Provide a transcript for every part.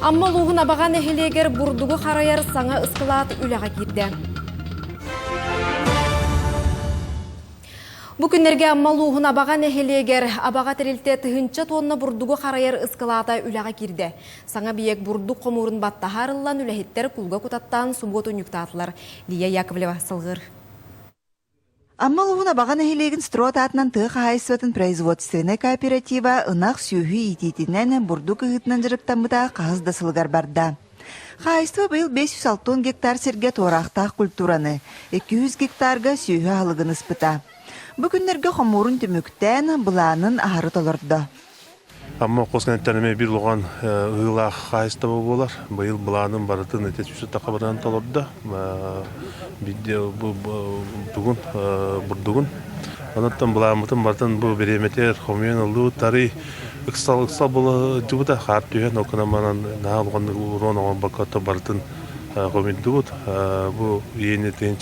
Amma luğuna bağan eheleger burdugu qarayar sana ıskılat ülağa girdi. Bu günlerge amma luğuna bağan eheleger abağa terilте tıhınça tonna burdugu qarayar ıskılata ülağa girdi. Sana biyek burduk komurun batta harıllan ülehitter kulga kutattan sumgotun yüktatlar. Liya Яковлева сылғыр. Amma luğuna bağan eheleğin strot atынан tığ қағайсыватын производственный кооператива ынақ сүйі итетінен бұрдық ұғытынан жырықтамыда қағызда сылғар барда. Қағайсыва бұл 560 гектар серге торақтақ культураны, 200 гектарға сүйі алығын ыспыта. Бүгінлерге қомурын түміктен бұланын ағыры толырды. Amma qo'sqanetlerime bir loğan ığılaq қайысты болар. Бұл бұланың барытын өте түсі тақабадан толырды. Бүгін, бұрдығын. Онаттан бұламытын бартын бұл береметер, қомиен ұлды, тары ұқсал болы жүбіді. Қар түйен оқынаманан нағылғанды ұрон оған бақатты бартын қомиен дүбіт. Бұл ені үстін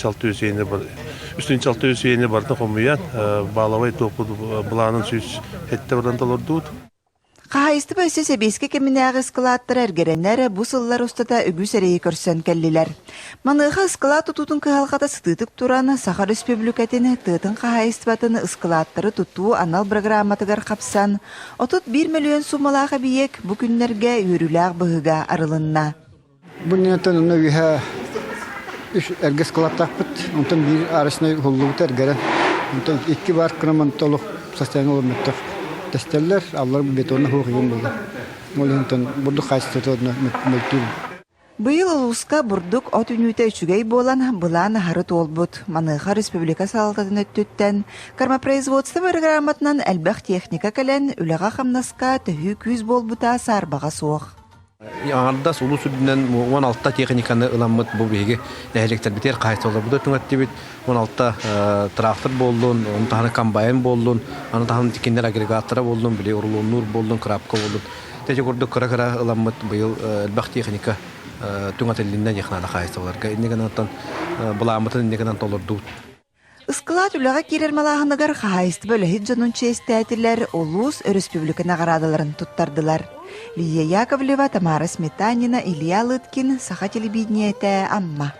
чалты өсі ені бартын қомиен. Балавай тоқыд бұланың сүйіс әтті бардан толырды. Қағайысты бөйсі себеске кемінәғі ысқылаттыр әргеренлері бұл сыллар ұстата үгіз әрейі көрсен кәлілер. Манығы ысқылат тұтутын қығалқата сытытып тұраны Сахар Республикатыны тұтын қағайыстыбатын ысқылаттары тұту анал программатығар қапсан, 31 миллион сумалағы бейек бұл күнлерге үйріләғ бұғыға арылынна. Бұл нетен ұны үйе үш әрге ысқылаттақ бұт, онтан бір арасына ғоллығы әргерен. Онтан 2 бар күнаман толық састайын олыметтір. Тестеллер аллар бетонны хугын булды. Молентон бурдук кайсытыны мөлтүр. Быйыл улуска бурдук от үнүтө үчүгей болан булан хары толбут. Маныха республика салататын өттүттен кармапроизводство программатынан элбэх техника кален үлага хамнаска төһү 100 болбута сарбага суох. Аңарда сулу сүдүнөн 16 техниканы ыламмыт бу беги электр битер кайсылы бу да түңөттүбүт 16 трактор болдун, онтаны комбайн болдун, аны тикиндер агрегаттары болдун, биле урулунур болдун, крапка болдун. Теже көрдүк кара ыламмыт быйыл элбах техника түңөтөлүнөн якнада кайсыларга инегенаттан буламытын инегенен толурду. Ыскылат үлага кирер малахыныгар қағайысты бөлі хиджанун честәтілер Улус Республикана ғарадыларын туттардылар. Лия Яковлева, Тамара Сметанина, Илья Лыткин, Саха телевидениеті Амма.